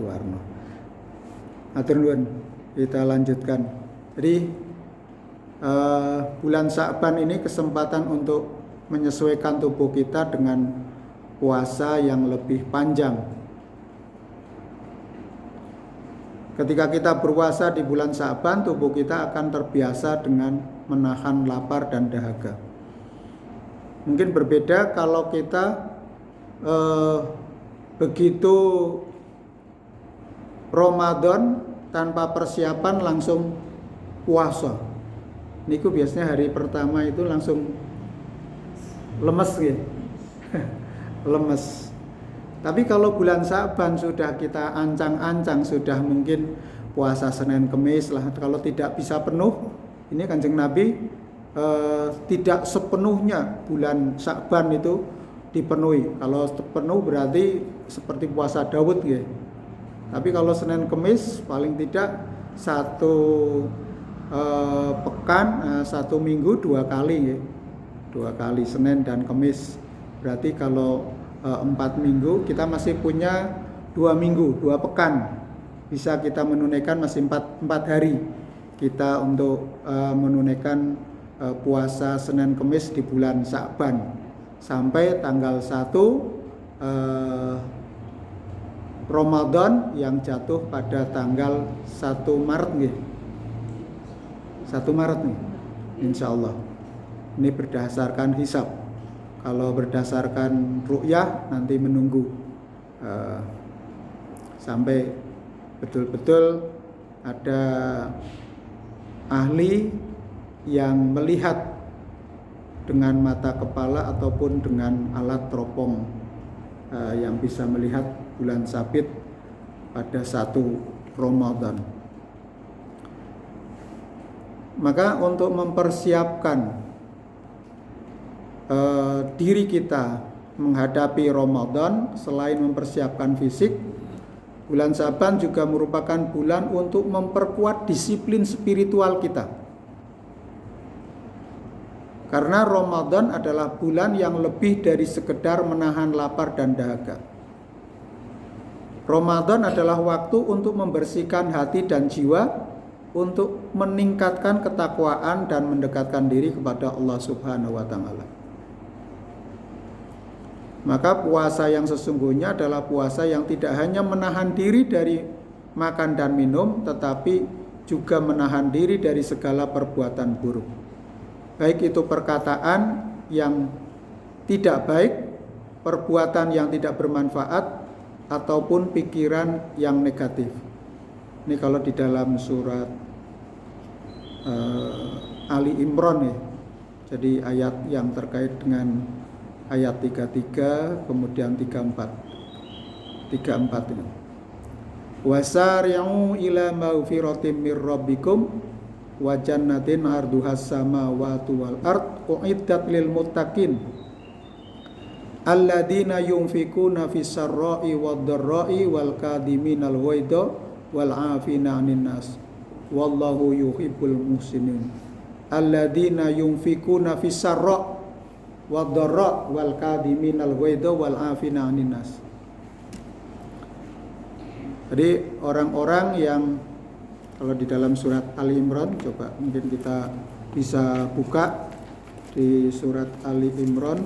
Warno. Matur nuwun, kita lanjutkan. Jadi bulan Sya'ban ini kesempatan untuk menyesuaikan tubuh kita dengan puasa yang lebih panjang. Ketika kita berpuasa di bulan Sya'ban, tubuh kita akan terbiasa dengan menahan lapar dan dahaga. Mungkin berbeda kalau kita begitu Ramadan tanpa persiapan langsung puasa. Niku biasanya hari pertama itu langsung lemes gitu. Lemes. Tapi kalau bulan Sya'ban sudah kita ancang-ancang, sudah mungkin puasa Senin Kemis lah. Kalau tidak bisa penuh, ini Kanjeng Nabi tidak sepenuhnya bulan Sya'ban itu dipenuhi. Kalau penuh berarti seperti puasa Daud gitu. Tapi kalau Senin Kemis paling tidak satu pekan, satu minggu 2 kali ya. 2 kali Senin dan Kemis. Berarti kalau 4 minggu kita masih punya 2 minggu, 2 pekan. Bisa kita menunaikan masih 4 hari kita untuk menunaikan puasa Senin Kemis di bulan Sya'ban sampai tanggal 1 Ramadan yang jatuh pada tanggal 1 Maret nih. 1 Maret nih, insya Allah. Ini berdasarkan hisab. Kalau berdasarkan ru'yah nanti menunggu sampai betul-betul ada ahli yang melihat dengan mata kepala ataupun dengan alat teropong yang bisa melihat bulan sabit pada 1 Ramadan. Maka untuk mempersiapkan diri kita menghadapi Ramadan, selain mempersiapkan fisik, bulan Sya'ban juga merupakan bulan untuk memperkuat disiplin spiritual kita. Karena Ramadan adalah bulan yang lebih dari sekedar menahan lapar dan dahaga. Ramadan adalah waktu untuk membersihkan hati dan jiwa, untuk meningkatkan ketakwaan dan mendekatkan diri kepada Allah Subhanahu wa Ta'ala. Maka puasa yang sesungguhnya adalah puasa yang tidak hanya menahan diri dari makan dan minum, tetapi juga menahan diri dari segala perbuatan buruk. Baik itu perkataan yang tidak baik, perbuatan yang tidak bermanfaat, ataupun pikiran yang negatif. Ini kalau di dalam surat Ali Imran ya. Jadi ayat yang terkait dengan ayat 33 kemudian 34 ini. Wasari'u ila maghfiratin mir rabbikum wa jannatin 'arduhas samawati wal ard u'iddat lil muttaqin alladzina yunfikuna fis sarra'i wad dharra'i wal kadhiminal ghaidha wal 'afina 'anil nas wallahu yuhibbul muhsinin. Alladzina yunfikuna fis sarra' wad dharra' wal kadhiminal ghaidha wal 'afina 'anil nas. Jadi orang-orang yang, kalau di dalam surat Ali Imran, coba mungkin kita bisa buka di surat Ali Imran.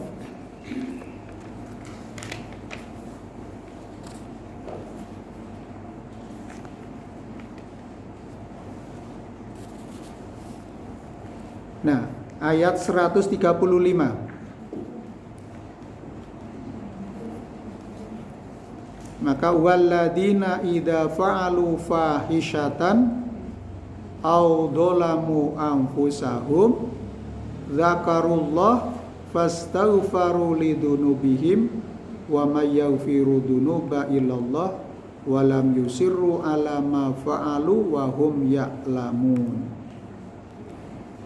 Nah, ayat 135. Maka walladzina idza fa'alu fahishatan aw dzalamu anfusahum dzakarullah fastaghfaru lidzunubihim wa may yaghfiru dzunuba illallah wa lam yusirru ala ma fa'alu wa hum ya'lamun.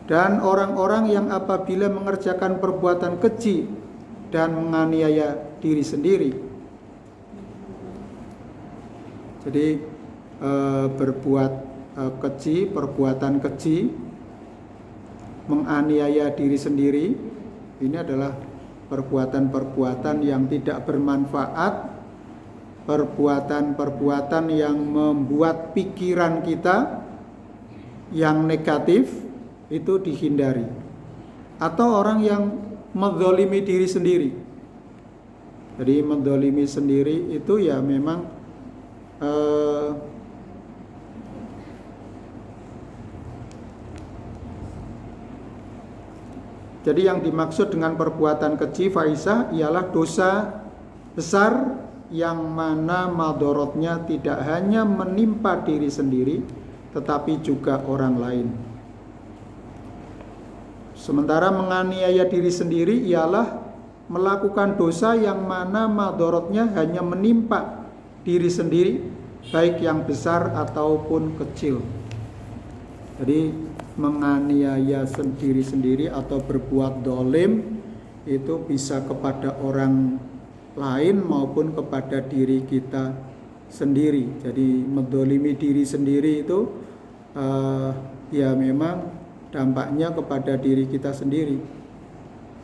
Dan orang-orang yang apabila mengerjakan perbuatan keji dan menganiaya diri sendiri. Jadi berbuat keji, perbuatan keji, menganiaya diri sendiri, ini adalah perbuatan-perbuatan yang tidak bermanfaat perbuatan-perbuatan yang membuat pikiran kita yang negatif itu dihindari. Atau orang yang menzalimi diri sendiri. Jadi menzalimi sendiri itu ya memang jadi yang dimaksud dengan perbuatan keji fahisah ialah dosa besar yang mana madorotnya tidak hanya menimpa diri sendiri tetapi juga orang lain. Sementara menganiaya diri sendiri ialah melakukan dosa yang mana madorotnya hanya menimpa diri sendiri, baik yang besar ataupun kecil. Jadi menganiaya diri sendiri atau berbuat dolim itu bisa kepada orang lain maupun kepada diri kita sendiri. Jadi mendolimi diri sendiri itu ya memang dampaknya kepada diri kita sendiri.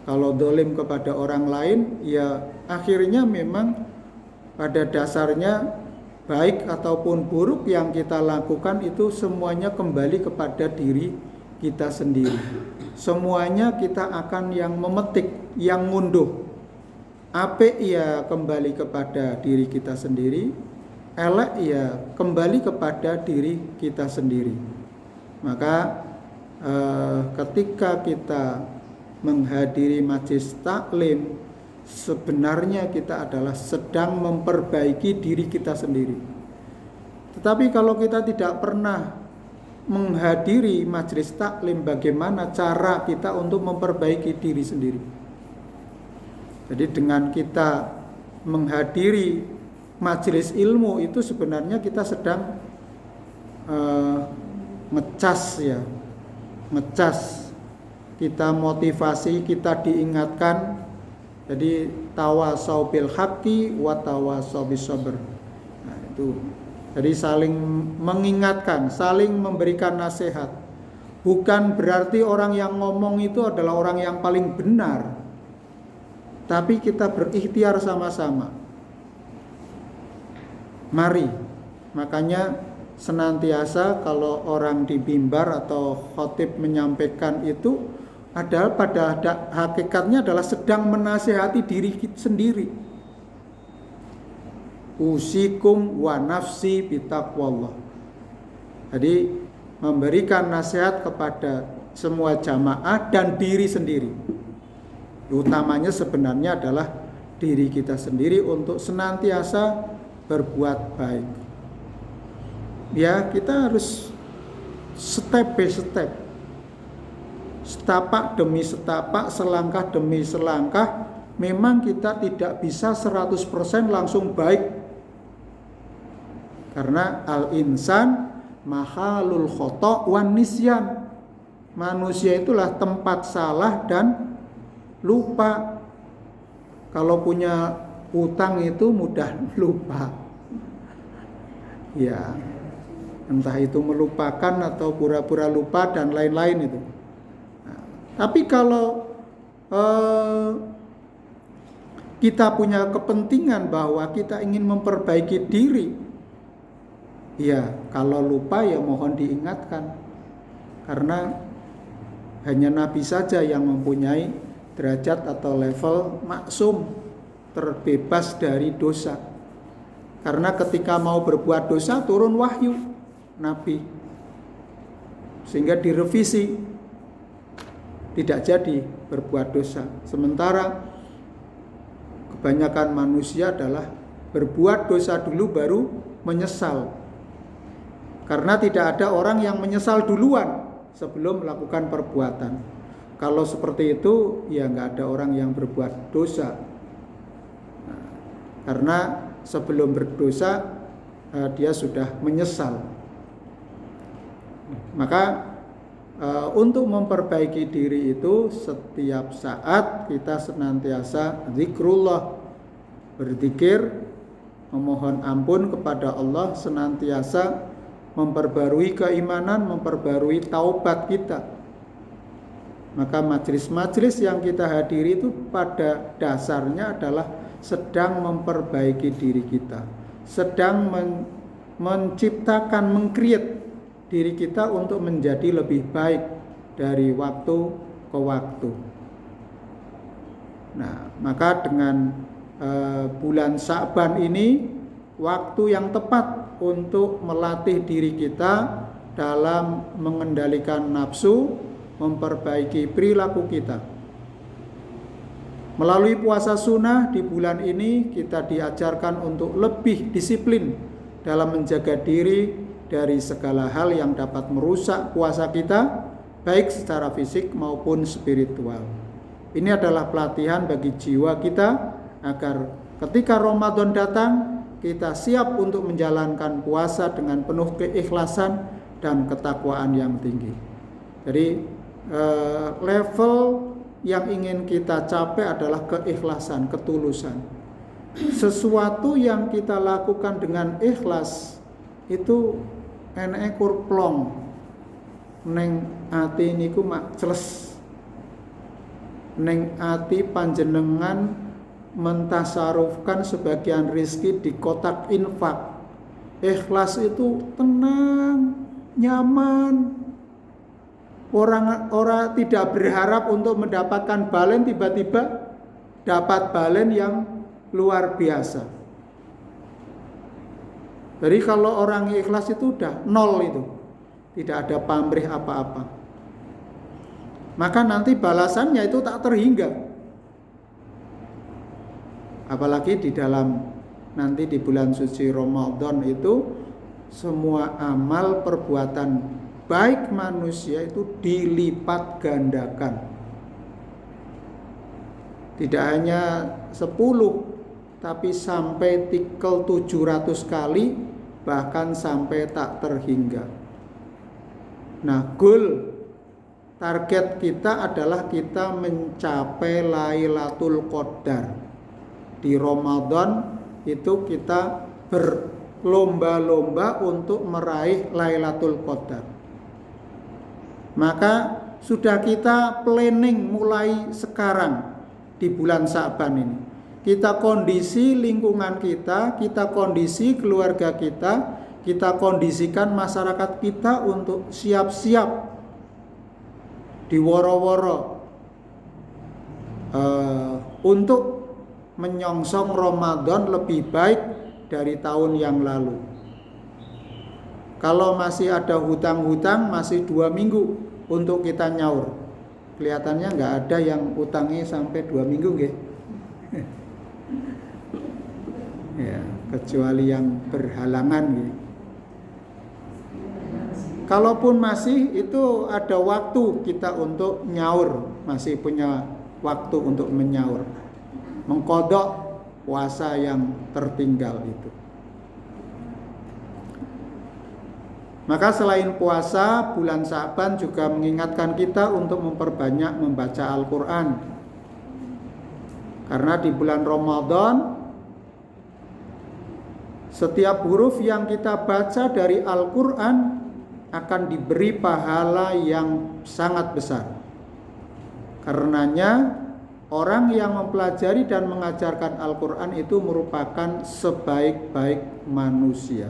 Kalau dolim kepada orang lain, ya akhirnya memang pada dasarnya baik ataupun buruk yang kita lakukan itu semuanya kembali kepada diri kita sendiri. Semuanya kita akan yang memetik, yang ngunduh. Apik ya kembali kepada diri kita sendiri, elek ya kembali kepada diri kita sendiri. Maka ketika kita menghadiri majelis taklim, sebenarnya kita adalah sedang memperbaiki diri kita sendiri. Tetapi kalau kita tidak pernah menghadiri majelis taklim, bagaimana cara kita untuk memperbaiki diri sendiri? Jadi dengan kita menghadiri majelis ilmu itu sebenarnya kita sedang ngecas. Kita motivasi, kita diingatkan. Jadi tawasau bil haqqi wa tawasau bis sabr. Nah, itu. Jadi saling mengingatkan, saling memberikan nasihat. Bukan berarti orang yang ngomong itu adalah orang yang paling benar. Tapi kita berikhtiar sama-sama. Mari. Makanya senantiasa kalau orang di mimbar atau khotib menyampaikan itu adalah pada hakikatnya adalah sedang menasihati diri sendiri. Usikum wa nafsi bitaqwallah. Jadi memberikan nasihat kepada semua jamaah dan diri sendiri. Utamanya sebenarnya adalah diri kita sendiri untuk senantiasa berbuat baik. Ya, kita harus step by step. Setapak demi setapak, selangkah demi selangkah. Memang kita tidak bisa 100% langsung baik. Karena al-insan mahalul khata' wan nisyan. Manusia itulah tempat salah dan lupa. Kalau punya utang itu mudah lupa. Ya, entah itu melupakan atau pura-pura lupa dan lain-lain itu. Tapi kalau kita punya kepentingan bahwa kita ingin memperbaiki diri, ya kalau lupa ya mohon diingatkan. Karena hanya Nabi saja yang mempunyai derajat atau level maksum, terbebas dari dosa. Karena ketika mau berbuat dosa turun wahyu Nabi, sehingga direvisi. Tidak jadi berbuat dosa. Sementara kebanyakan manusia adalah berbuat dosa dulu baru menyesal. Karena tidak ada orang yang menyesal duluan sebelum melakukan perbuatan. Kalau seperti itu ya nggak ada orang yang berbuat dosa. Nah, karena sebelum berdosa dia sudah menyesal. Maka untuk memperbaiki diri itu setiap saat kita senantiasa zikrullah, berzikir, memohon ampun kepada Allah, senantiasa memperbarui keimanan, memperbarui taubat kita. Maka majelis-majelis yang kita hadiri itu pada dasarnya adalah sedang memperbaiki diri kita, sedang menciptakan, meng-create diri kita untuk menjadi lebih baik dari waktu ke waktu. Nah, maka dengan bulan Sya'ban ini waktu yang tepat untuk melatih diri kita dalam mengendalikan nafsu, memperbaiki perilaku kita. Melalui puasa sunnah di bulan ini kita diajarkan untuk lebih disiplin dalam menjaga diri dari segala hal yang dapat merusak puasa kita, baik secara fisik maupun spiritual. Ini adalah pelatihan bagi jiwa kita agar ketika Ramadan datang kita siap untuk menjalankan puasa dengan penuh keikhlasan dan ketakwaan yang tinggi. Jadi level yang ingin kita capai adalah keikhlasan, ketulusan. Sesuatu yang kita lakukan dengan ikhlas itu eneke kur plong neng ati niku mak celes. Neng ati panjenengan mentasarufkan sebagian rizki di kotak infak. Ikhlas itu tenang, nyaman. Orang tidak berharap untuk mendapatkan balen, tiba-tiba dapat balen yang luar biasa. Jadi kalau orang ikhlas itu udah nol itu, tidak ada pamrih apa-apa. Maka nanti balasannya itu tak terhingga. Apalagi di dalam nanti di bulan suci Ramadan itu semua amal perbuatan baik manusia itu dilipat gandakan. Tidak hanya 10 tapi sampai tikel 700 kali, bahkan sampai tak terhingga. Nah, goal target kita adalah kita mencapai Lailatul Qadar. Di Ramadan itu kita berlomba-lomba untuk meraih Lailatul Qadar. Maka sudah kita planning mulai sekarang di bulan Sya'ban ini. Kita kondisi lingkungan kita kondisi keluarga kita kondisikan masyarakat kita untuk siap-siap diworo-woro untuk menyongsong Ramadan lebih baik dari tahun yang lalu. Kalau masih ada hutang-hutang, masih 2 minggu untuk kita nyaur. Kelihatannya nggak ada yang utangnya sampai 2 minggu, nggih. Ya, kecuali yang berhalangan, nggih. Kalaupun masih, itu ada waktu kita untuk nyaur, masih punya waktu untuk menyaur, mengkodok puasa yang tertinggal itu. Maka selain puasa, bulan Sya'ban juga mengingatkan kita untuk memperbanyak membaca Al-Quran. Karena di bulan Ramadan, setiap huruf yang kita baca dari Al-Quran akan diberi pahala yang sangat besar. Karenanya, orang yang mempelajari dan mengajarkan Al-Quran itu merupakan sebaik-baik manusia.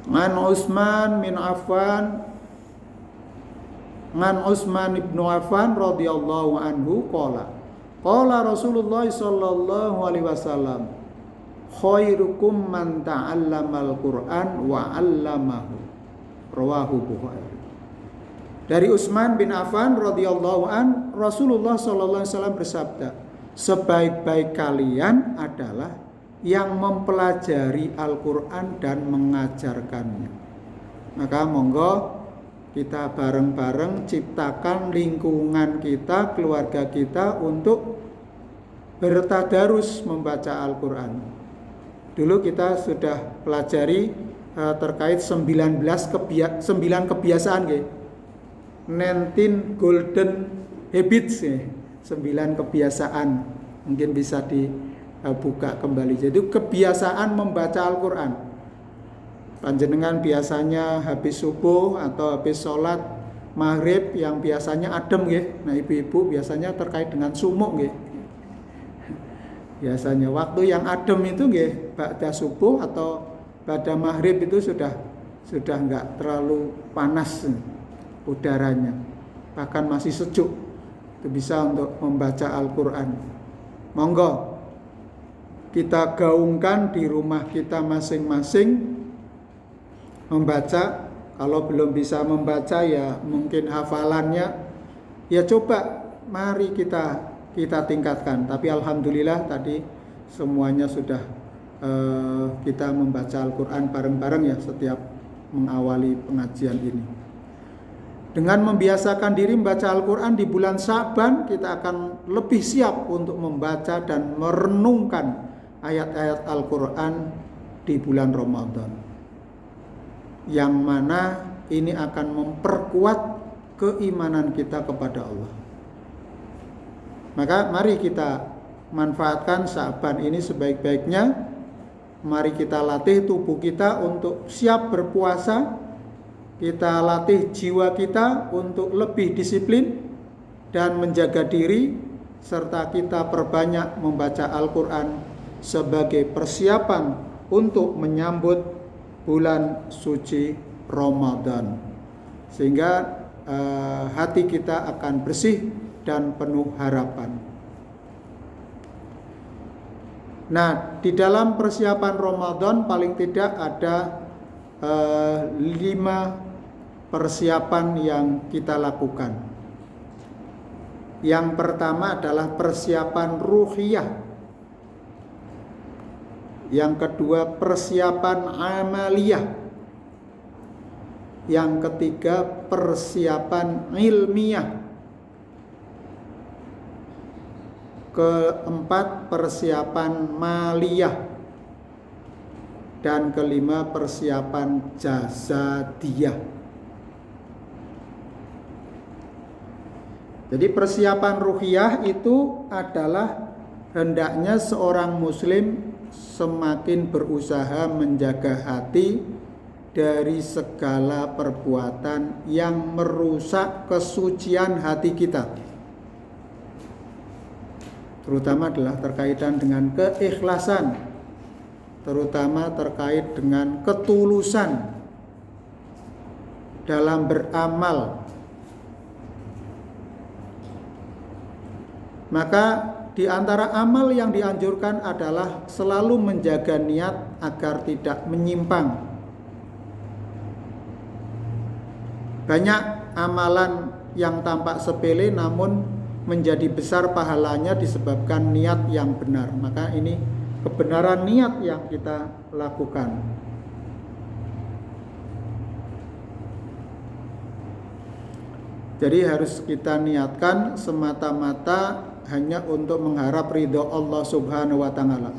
An Utsman bin Affan radhiyallahu anhu qala Rasulullah sallallahu alaihi wasallam khairukum man ta'allamal Qur'an wa 'allamahu, rawahu Bukhari. Dari Utsman bin Affan radhiyallahu an, Rasulullah sallallahu alaihi wasallam bersabda, sebaik-baik kalian adalah yang mempelajari Al-Quran dan mengajarkannya. Maka monggo kita bareng-bareng ciptakan lingkungan kita, keluarga kita untuk bertadarus membaca Al-Quran. Dulu kita sudah pelajari terkait 9 kebiasaan, 19 golden habits, 9 kebiasaan. Mungkin bisa dibuka kembali. Jadi kebiasaan membaca Al-Quran. Panjenengan biasanya habis subuh atau habis sholat maghrib yang biasanya adem, nah ibu-ibu biasanya terkait dengan sumuk, Biasanya waktu yang adem itu nggih ba'da subuh atau ba'da maghrib itu sudah enggak terlalu panas udaranya. Bahkan masih sejuk. Itu bisa untuk membaca Al-Qur'an. Monggo kita gaungkan di rumah kita masing-masing membaca. Kalau belum bisa membaca ya mungkin hafalannya ya coba mari kita tingkatkan. Tapi alhamdulillah tadi semuanya sudah kita membaca Al-Qur'an bareng-bareng ya setiap mengawali pengajian ini. Dengan membiasakan diri membaca Al-Qur'an di bulan Sya'ban, kita akan lebih siap untuk membaca dan merenungkan ayat-ayat Al-Qur'an di bulan Ramadan. Yang mana ini akan memperkuat keimanan kita kepada Allah. Maka mari kita manfaatkan Sya'ban ini sebaik-baiknya. Mari kita latih tubuh kita untuk siap berpuasa. Kita latih jiwa kita untuk lebih disiplin dan menjaga diri. Serta kita perbanyak membaca Al-Quran sebagai persiapan untuk menyambut bulan suci Ramadan. Sehingga hati kita akan bersih dan penuh harapan. Nah, di dalam persiapan Ramadan paling tidak ada 5 persiapan yang kita lakukan. Yang pertama adalah persiapan ruhiyah. Yang kedua persiapan amaliyah. Yang ketiga persiapan ilmiah. Keempat persiapan maliyah. Dan kelima persiapan jasadiyah. Jadi persiapan ruhiyah itu adalah hendaknya seorang muslim semakin berusaha menjaga hati dari segala perbuatan yang merusak kesucian hati kita. Terutama adalah terkaitan dengan keikhlasan, terutama terkait dengan ketulusan dalam beramal. Maka di antara amal yang dianjurkan adalah selalu menjaga niat agar tidak menyimpang. Banyak amalan yang tampak sepele namun menjadi besar pahalanya disebabkan niat yang benar. Maka ini kebenaran niat yang kita lakukan. Jadi harus kita niatkan semata-mata hanya untuk mengharap ridho Allah Subhanahu wa ta'ala.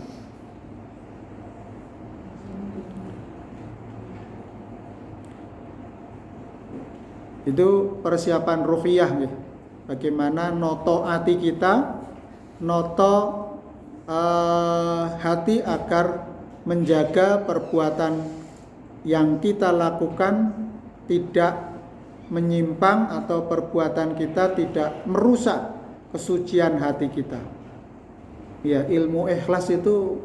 Itu persiapan ruhiyah nih. Bagaimana noto hati kita, noto hati agar menjaga perbuatan yang kita lakukan tidak menyimpang atau perbuatan kita tidak merusak kesucian hati kita. Ya, ilmu ikhlas itu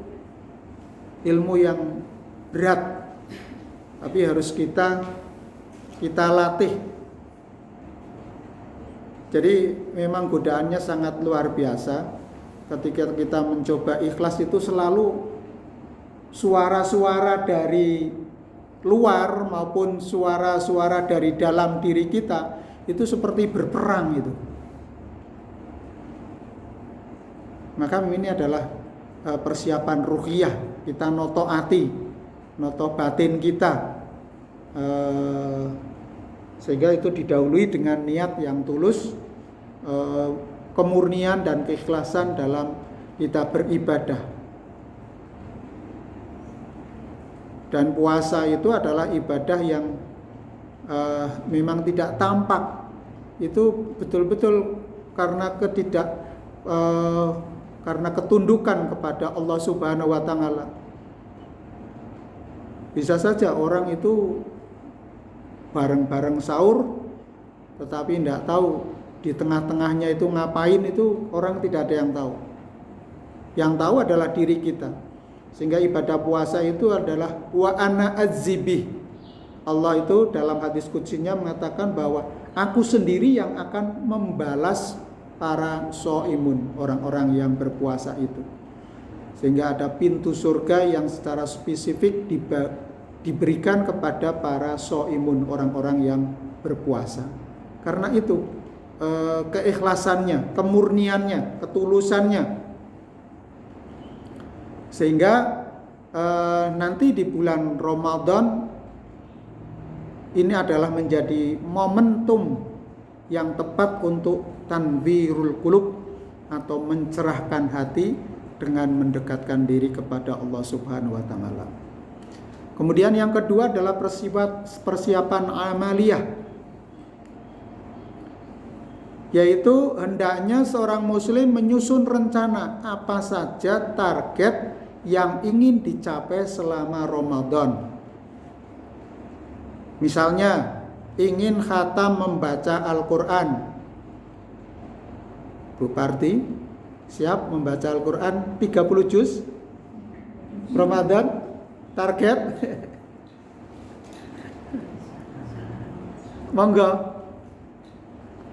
ilmu yang berat, tapi harus kita latih. Jadi memang godaannya sangat luar biasa. Ketika kita mencoba ikhlas itu selalu suara-suara dari luar maupun suara-suara dari dalam diri kita itu seperti berperang gitu. Maka ini adalah persiapan ruhiyah. Kita noto hati, noto batin kita, sehingga itu didahului dengan niat yang tulus, kemurnian dan keikhlasan dalam kita beribadah. Dan puasa itu adalah ibadah yang memang tidak tampak. Itu betul-betul karena karena ketundukan kepada Allah Subhanahu wa ta'ala. Bisa saja orang itu bareng-bareng sahur tetapi tidak tahu di tengah-tengahnya itu ngapain, itu orang tidak ada yang tahu. Yang tahu adalah diri kita. Sehingga ibadah puasa itu adalah wa ana azibih. Allah itu dalam hadis qudsinya mengatakan bahwa aku sendiri yang akan membalas para shaimun, orang-orang yang berpuasa itu. Sehingga ada pintu surga yang secara spesifik diberikan kepada para shaimun, orang-orang yang berpuasa. Karena itu keikhlasannya, kemurniannya, ketulusannya. Sehingga nanti di bulan Ramadan ini adalah menjadi momentum yang tepat untuk tanwirul qulub atau mencerahkan hati dengan mendekatkan diri kepada Allah Subhanahu wa taala. Kemudian yang kedua adalah persiapan amaliyah, yaitu hendaknya seorang muslim menyusun rencana apa saja target yang ingin dicapai selama Ramadan. Misalnya ingin khatam membaca Al-Quran. Bu Parti siap membaca Al-Quran 30 juz Ramadan target? Monggo.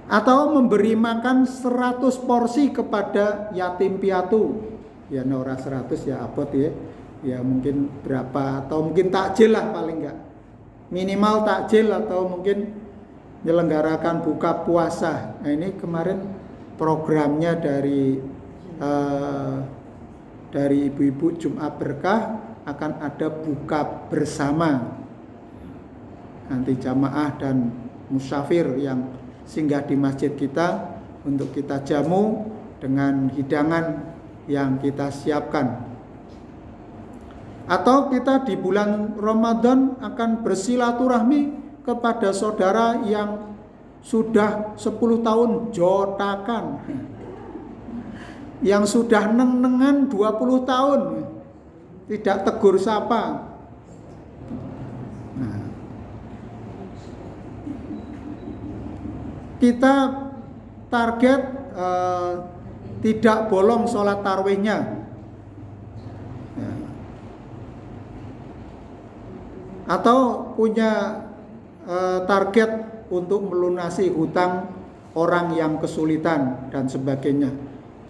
Atau memberi makan 100 porsi kepada yatim piatu. Ya ora 100 ya abot ya. Ya mungkin berapa atau mungkin takjil lah paling enggak. Minimal takjil atau mungkin menyelenggarakan buka puasa. Nah ini kemarin programnya dari ibu-ibu Jumat Berkah akan ada buka bersama. Nanti jamaah dan musafir yang singgah di masjid kita untuk kita jamu dengan hidangan yang kita siapkan. Atau kita di bulan Ramadan akan bersilaturahmi kepada saudara yang sudah 10 tahun jotakan, yang sudah neng-nengan 20 tahun tidak tegur sapa. Nah, kita target tidak bolong sholat tarawihnya. Atau punya target untuk melunasi hutang orang yang kesulitan dan sebagainya.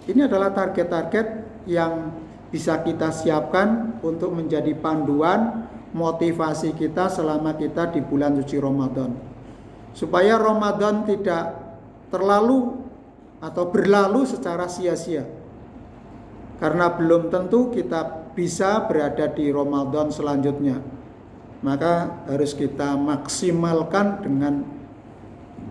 Ini adalah target-target yang bisa kita siapkan untuk menjadi panduan motivasi kita selama kita di bulan suci Ramadan. Supaya Ramadan tidak terlalu atau berlalu secara sia-sia. Karena belum tentu kita bisa berada di Ramadan selanjutnya. Maka harus kita maksimalkan dengan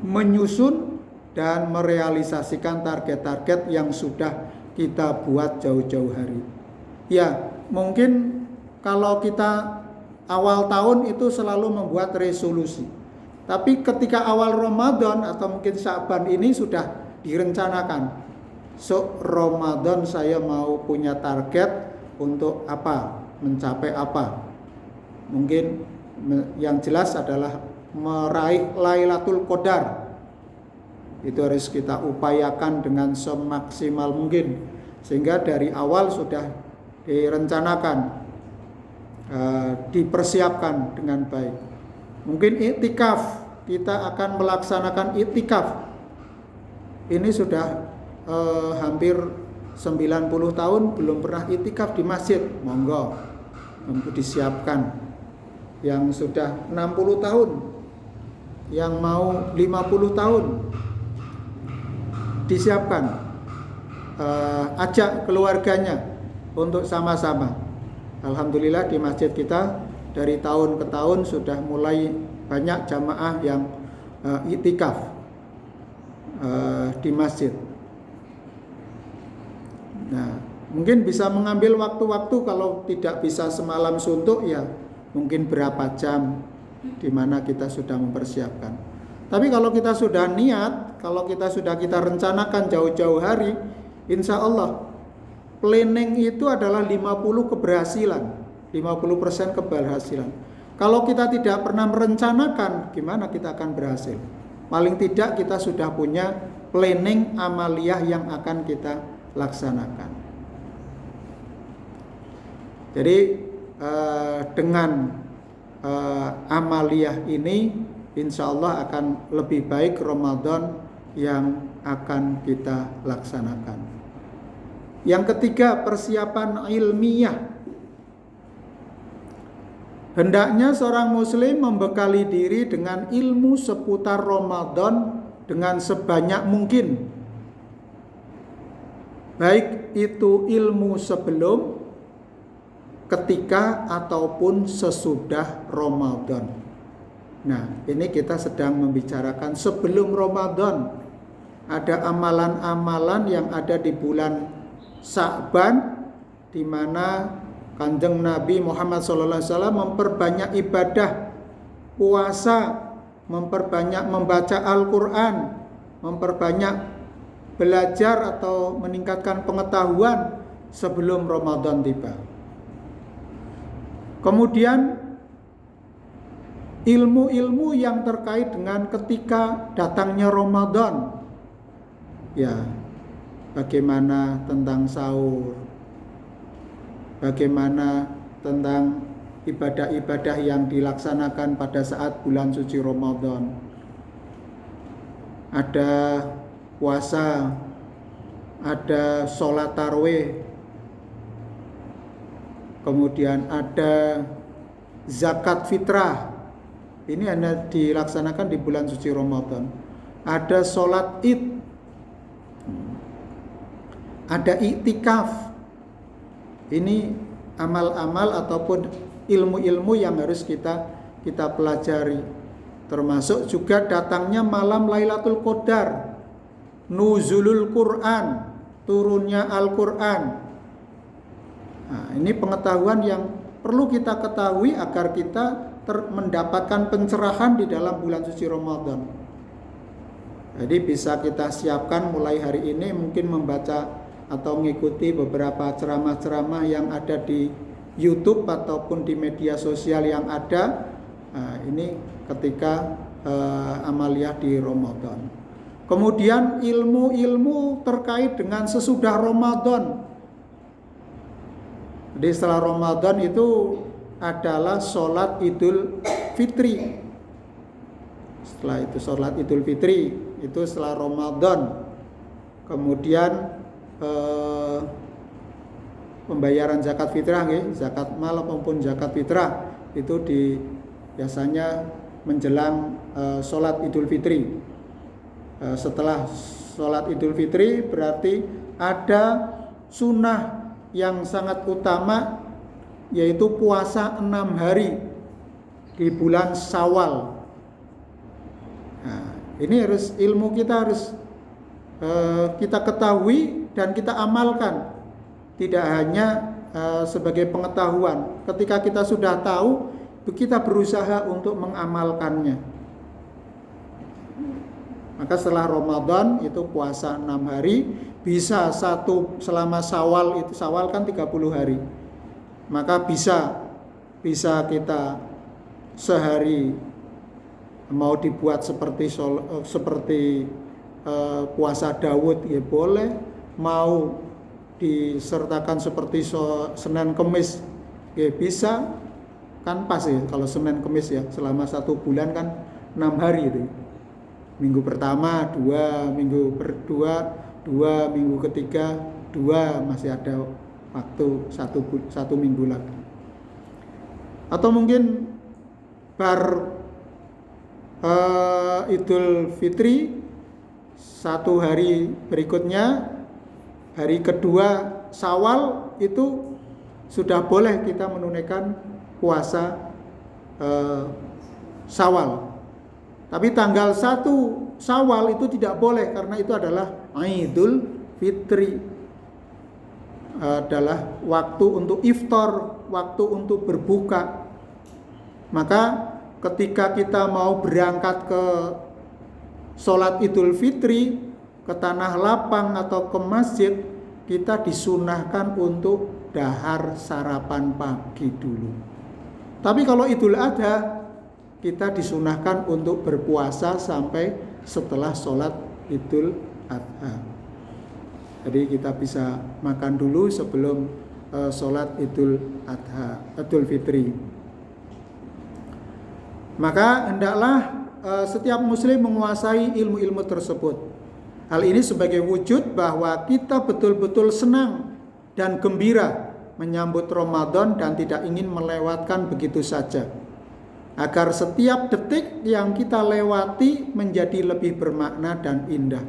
menyusun dan merealisasikan target-target yang sudah kita buat jauh-jauh hari. Ya, mungkin kalau kita awal tahun itu selalu membuat resolusi. Tapi ketika awal Ramadan atau mungkin Sya'ban ini sudah direncanakan. So, Ramadan saya mau punya target untuk apa? Mencapai apa? Mungkin yang jelas adalah meraih Lailatul Qadar. Itu harus kita upayakan dengan semaksimal mungkin, sehingga dari awal sudah direncanakan, dipersiapkan dengan baik. Mungkin iktikaf, kita akan melaksanakan iktikaf. Ini sudah hampir 90 tahun belum pernah iktikaf di masjid, monggo untuk disiapkan. Yang sudah 60 tahun, yang mau 50 tahun, disiapkan, ajak keluarganya untuk sama-sama. Alhamdulillah di masjid kita dari tahun ke tahun sudah mulai banyak jamaah yang iktikaf di masjid. Nah, mungkin bisa mengambil waktu-waktu, kalau tidak bisa semalam suntuk ya mungkin berapa jam di mana kita sudah mempersiapkan. Tapi kalau kita sudah niat, kalau kita rencanakan jauh-jauh hari, insya Allah planning itu adalah 50 keberhasilan, 50% keberhasilan. Kalau kita tidak pernah merencanakan, gimana kita akan berhasil? Paling tidak kita sudah punya planning amaliyah yang akan kita laksanakan. Jadi dengan amaliyah ini insya Allah akan lebih baik Ramadan yang akan kita laksanakan. Yang ketiga, persiapan ilmiah. Hendaknya seorang muslim membekali diri dengan ilmu seputar Ramadan dengan sebanyak mungkin. Baik itu ilmu sebelum, ketika, ataupun sesudah Ramadan. Nah, ini kita sedang membicarakan sebelum Ramadan. Ada amalan-amalan yang ada di bulan Sya'ban, di mana Kanjeng Nabi Muhammad SAW memperbanyak ibadah puasa, memperbanyak membaca Al-Quran, memperbanyak belajar atau meningkatkan pengetahuan sebelum Ramadan tiba. Kemudian ilmu-ilmu yang terkait dengan ketika datangnya Ramadan. Ya, bagaimana tentang sahur, bagaimana tentang ibadah-ibadah yang dilaksanakan pada saat bulan suci Ramadan. Ada puasa, ada sholat tarawih, kemudian ada zakat fitrah. Ini hanya dilaksanakan di bulan suci Ramadan. Ada sholat id, ada iktikaf. Ini amal-amal ataupun ilmu-ilmu yang harus kita pelajari. Termasuk juga datangnya malam Lailatul Qadar, nuzulul Quran, turunnya Al-Quran. Nah, ini pengetahuan yang perlu kita ketahui agar kita mendapatkan pencerahan di dalam bulan suci Ramadan. Jadi bisa kita siapkan mulai hari ini, mungkin membaca atau mengikuti beberapa ceramah-ceramah yang ada di YouTube ataupun di media sosial yang ada. Nah, ini ketika amaliyah di Ramadan. Kemudian ilmu-ilmu terkait dengan sesudah Ramadan. Jadi setelah Ramadan itu adalah sholat Idul Fitri. Setelah itu sholat Idul Fitri itu setelah Ramadan. Kemudian pembayaran zakat fitrah, zakat mal maupun zakat fitrah itu biasanya menjelang sholat Idul Fitri. Setelah sholat Idul Fitri berarti ada sunnah yang sangat utama, yaitu puasa 6 hari di bulan Syawal. Nah, ini harus ilmu kita harus kita ketahui dan kita amalkan. Tidak hanya sebagai pengetahuan. Ketika kita sudah tahu, kita berusaha untuk mengamalkannya. Maka setelah Ramadan itu puasa 6 hari, bisa selama Syawal, itu Syawal kan 30 hari. Maka bisa kita sehari mau dibuat seperti puasa Daud ya boleh, mau disertakan seperti Senin Kemis ya bisa, kan pas ya kalau Senin Kemis ya, selama 1 bulan kan 6 hari itu. Minggu pertama 2, minggu kedua 2, minggu ketiga 2, masih ada waktu 1 minggu lagi. Atau mungkin Idul Fitri 1 hari berikutnya, hari kedua Syawal itu sudah boleh kita menunaikan puasa Syawal. Tapi tanggal 1 Syawal itu tidak boleh, karena itu adalah Idul Fitri, adalah waktu untuk iftar, waktu untuk berbuka. Maka ketika kita mau berangkat ke sholat Idul Fitri, ke tanah lapang atau ke masjid, kita disunahkan untuk dahar sarapan pagi dulu. Tapi kalau Idul Adha, kita disunahkan untuk berpuasa sampai setelah sholat Idul Adha. Jadi kita bisa makan dulu sebelum sholat Idul Adha, Idul Fitri. Maka hendaklah setiap muslim menguasai ilmu-ilmu tersebut. Hal ini sebagai wujud bahwa kita betul-betul senang dan gembira menyambut Ramadan dan tidak ingin melewatkan begitu saja. Agar setiap detik yang kita lewati menjadi lebih bermakna dan indah.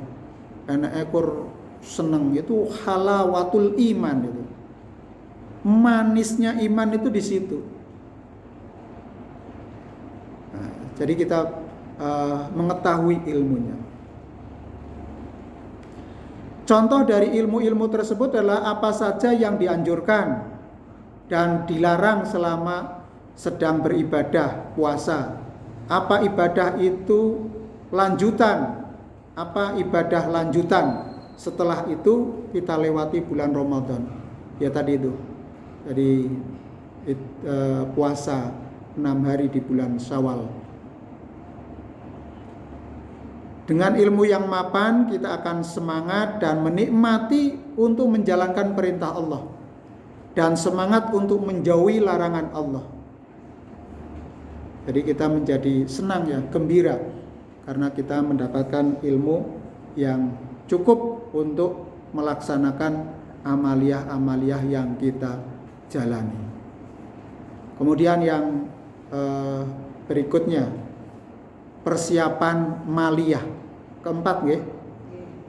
Karena ekor senang itu halawatul iman itu. Manisnya iman itu di situ. Nah, jadi kita mengetahui ilmunya. Contoh dari ilmu-ilmu tersebut adalah apa saja yang dianjurkan dan dilarang selama sedang beribadah puasa. Apa ibadah itu lanjutan, apa ibadah lanjutan setelah itu kita lewati bulan Ramadan. Ya tadi itu. Jadi puasa 6 hari di bulan Syawal. Dengan ilmu yang mapan kita akan semangat dan menikmati untuk menjalankan perintah Allah dan semangat untuk menjauhi larangan Allah. Jadi kita menjadi senang ya, gembira karena kita mendapatkan ilmu yang cukup untuk melaksanakan amaliyah-amaliyah yang kita jalani. Kemudian yang berikutnya persiapan maliyah. Keempat nggih,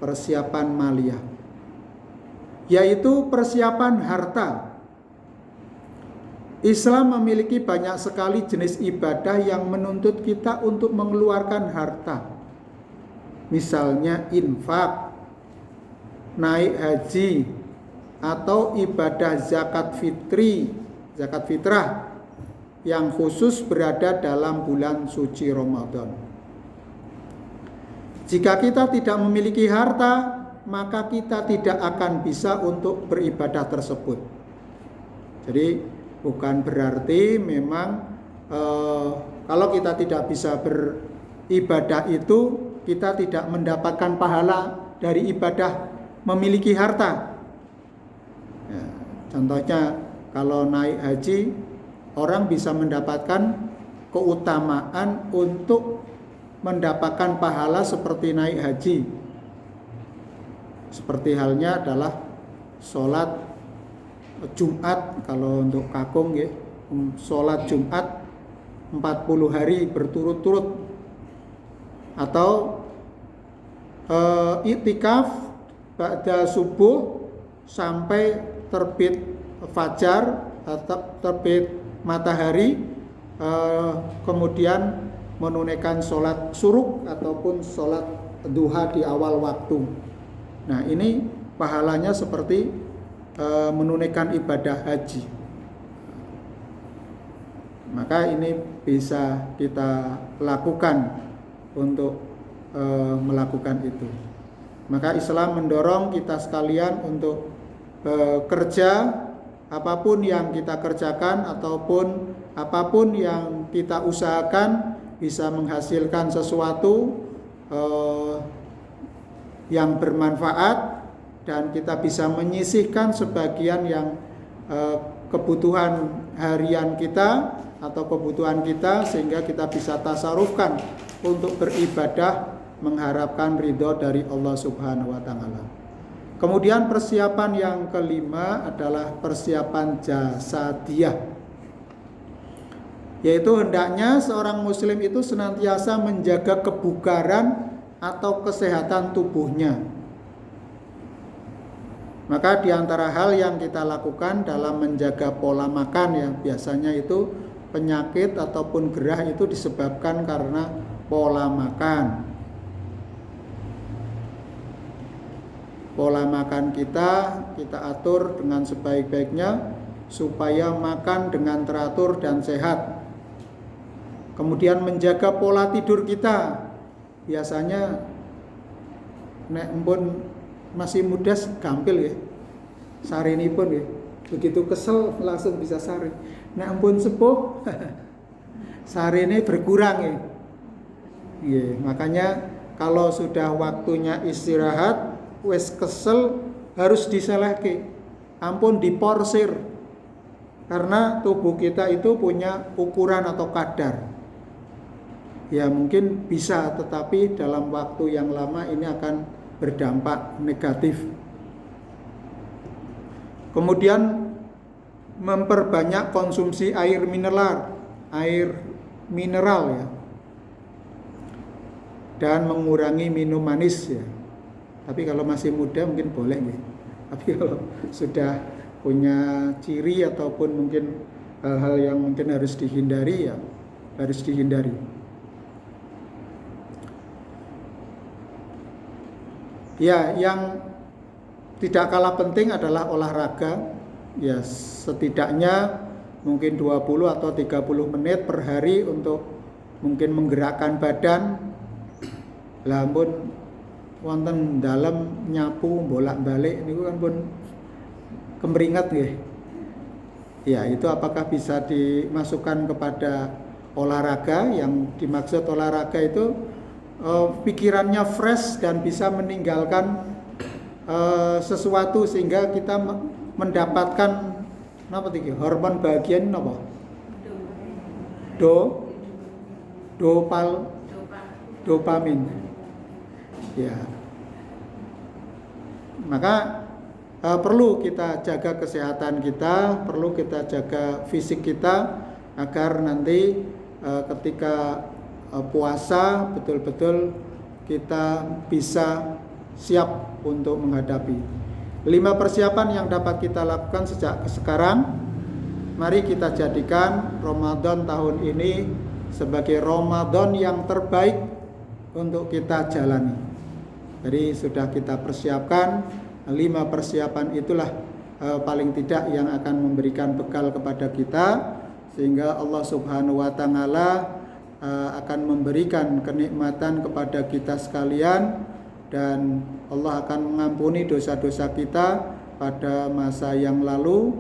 persiapan maliyah, yaitu persiapan harta. Islam memiliki banyak sekali jenis ibadah yang menuntut kita untuk mengeluarkan harta. Misalnya infak, naik haji, atau ibadah zakat fitrah yang khusus berada dalam bulan suci Ramadan. Jika kita tidak memiliki harta, maka kita tidak akan bisa untuk beribadah tersebut. Jadi bukan berarti memang kalau kita tidak bisa beribadah itu kita tidak mendapatkan pahala dari ibadah memiliki harta. Ya, contohnya kalau naik haji, orang bisa mendapatkan keutamaan untuk mendapatkan pahala seperti naik haji. Seperti halnya adalah sholat Jumat, kalau untuk kakung ya, sholat Jumat 40 hari berturut-turut, atau iktikaf ba'da subuh sampai terbit fajar atau terbit matahari, kemudian menunaikan sholat suruk ataupun sholat duha di awal waktu. Nah ini pahalanya seperti menunaikan ibadah haji. Maka ini bisa kita lakukan untuk melakukan itu. Maka Islam mendorong kita sekalian untuk kerja, apapun yang kita kerjakan ataupun apapun yang kita usahakan bisa menghasilkan sesuatu yang bermanfaat dan kita bisa menyisihkan sebagian yang kebutuhan harian kita atau kebutuhan kita sehingga kita bisa tasarufkan untuk beribadah mengharapkan ridho dari Allah Subhanahu wa taala. Kemudian persiapan yang kelima adalah persiapan jasadiyah. Yaitu hendaknya seorang muslim itu senantiasa menjaga kebugaran atau kesehatan tubuhnya. Maka di antara hal yang kita lakukan dalam menjaga pola makan ya, biasanya itu penyakit ataupun gerah itu disebabkan karena pola makan. Pola makan kita atur dengan sebaik-baiknya supaya makan dengan teratur dan sehat. Kemudian menjaga pola tidur kita. Biasanya nek empun masih muda gampil ya. Sarinipun ya. Begitu kesel langsung bisa sari. Nek empun sepuh sarine berkurang ya. Iya, makanya kalau sudah waktunya istirahat, wes kesel harus diselehke. ampun diporsir. Karena tubuh kita itu punya ukuran atau kadar. Ya mungkin bisa, tetapi dalam waktu yang lama ini akan berdampak negatif. Kemudian memperbanyak konsumsi air mineral ya. Dan mengurangi minum manis ya. Tapi kalau masih muda mungkin boleh ya. Tapi kalau sudah punya ciri ataupun mungkin hal-hal yang mungkin harus dihindari ya harus dihindari. Ya, yang tidak kalah penting adalah olahraga. Ya, setidaknya mungkin 20 atau 30 menit per hari untuk mungkin menggerakkan badan. Lamun wonten dalam nyapu bolak-balik niku kan pun kemeringat nggih. Ya, itu apakah bisa dimasukkan kepada olahraga? Yang dimaksud olahraga itu pikirannya fresh dan bisa meninggalkan sesuatu sehingga kita mendapatkan hormon bahagia napa? Dopamin. Ya. Maka perlu kita jaga kesehatan kita, perlu kita jaga fisik kita agar nanti ketika puasa betul-betul kita bisa siap untuk menghadapi. 5 persiapan yang dapat kita lakukan sejak sekarang. Mari kita jadikan Ramadan tahun ini sebagai Ramadan yang terbaik untuk kita jalani. Jadi sudah kita persiapkan 5 persiapan itulah paling tidak yang akan memberikan bekal kepada kita sehingga Allah Subhanahu wa taala akan memberikan kenikmatan kepada kita sekalian dan Allah akan mengampuni dosa-dosa kita pada masa yang lalu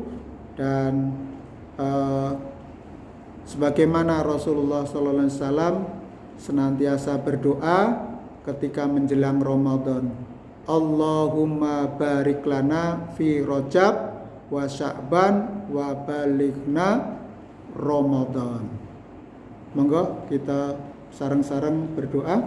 dan sebagaimana Rasulullah SAW senantiasa berdoa ketika menjelang Ramadan. Allahumma barik lana fi Rajab wa Sya'ban wa balighna Ramadan. Monggo kita sareng-sareng berdoa.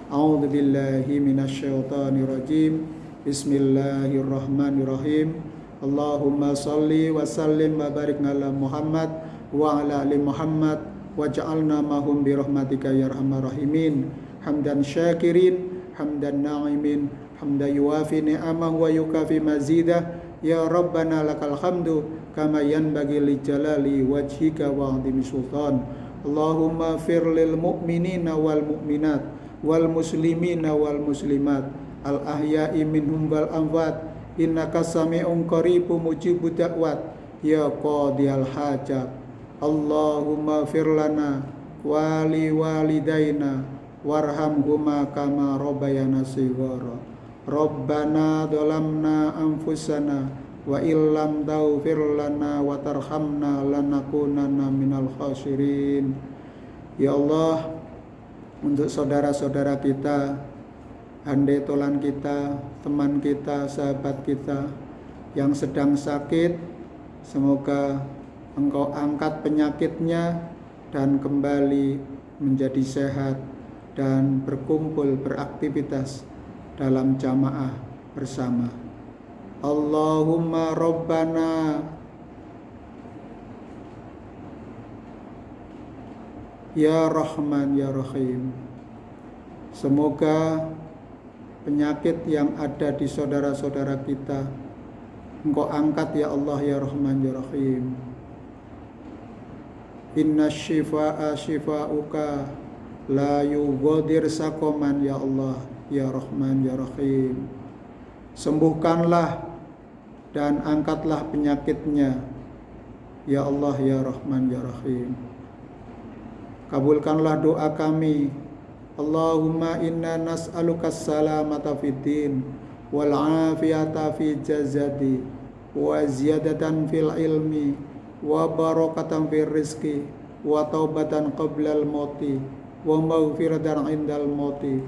A'udzubillahi minasyaitonirrajim. Bismillahirrahmanirrahim. Allahumma shalli wa sallim wa barik ala Muhammad wa ala ali Muhammad waj'alna mahum bi rahmatika ya arhamar rahimin. Hamdan syakirin, hamdan na'imin, hamdan yuwafi ni'amahu wa yukafi mazidah. Ya Rabbana lakal hamdu kama yanbaghi li jalali wajhika wa 'azimi sultan. Allahumma fir lil mu'minina wal mu'minat wal muslimina wal muslimat al ahya'i minhum wal amwat innaka sami'un qaribun mujibud da'wat ya qadiyal hajat. Allahumma fir lana wa li walidaina warhamhuma kama rabbayana shighara. Rabbana dhalamna anfusana wa illam taghfir lana wa tarhamna lanakunanna minal khasirin. Ya Allah, untuk saudara-saudara kita, handai tolan kita, teman kita, sahabat kita yang sedang sakit, semoga Engkau angkat penyakitnya dan kembali menjadi sehat dan berkumpul beraktivitas dalam jamaah bersama. Allahumma Rabbana Ya Rahman Ya Rahim. Semoga penyakit yang ada di saudara-saudara kita Engkau angkat ya Allah ya Rahman Ya Rahim. Inna syifaa syifauka la yughadir saqaman ya Allah ya Rahman Ya Rahim. Sembuhkanlah dan angkatlah penyakitnya ya Allah ya Rahman Ya Rahim. Kabulkanlah doa kami. Allahumma inna nas'aluka salamata fid din wal afiyata fi jazadi wa ziyadatan fil ilmi wa barakatan fil rizqi wa taubatan qablal mauti wa maghfiratan indal mauti.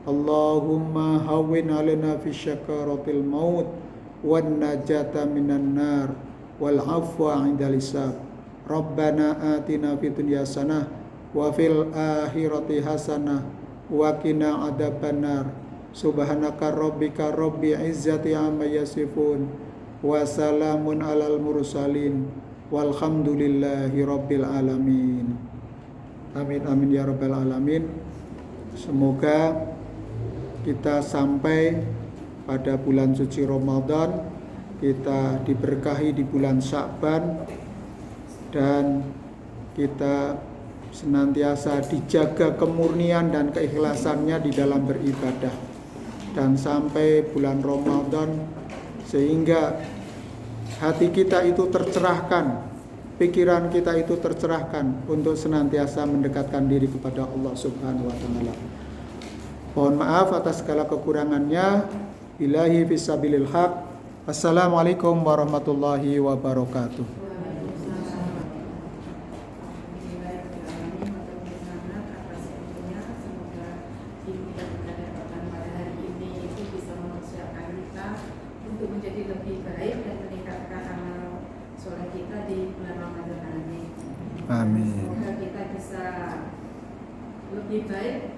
Allahumma hawwin alaina fi syakaratil maut wan najata minan nar wal afwa 'indal hisab. Rabbana atina fid dunya hasanah wa fil akhirati hasanah wa qina adzabannar. Subhanaka rabbika rabbil izzati amma yasifun wa salamun alal mursalin walhamdulillahi rabbil alamin. Amin amin ya rabbal alamin. Semoga kita sampai pada bulan suci Ramadan, kita diberkahi di bulan Sya'ban, dan kita senantiasa dijaga kemurnian dan keikhlasannya di dalam beribadah, dan sampai bulan Ramadan sehingga hati kita itu tercerahkan, pikiran kita itu tercerahkan untuk senantiasa mendekatkan diri kepada Allah Subhanahu wa taala. Mohon maaf atas segala kekurangannya. Billahi fisabilil haq. Assalamualaikum warahmatullahi wabarakatuh. Untuk menjadi lebih baik dan meningkatkan amal soleh kita di bulan Ramadan ini. Amin. Semoga kita bisa lebih baik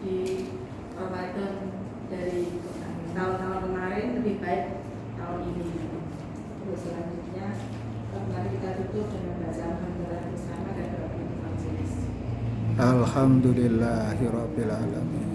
di Ramadan dari tahun-tahun kemarin, lebih baik tahun ini. Terus selanjutnya, mari kita tutup dengan bacaan hamdalah bersama dan doa majelis. Alhamdulillahirabbil alamin.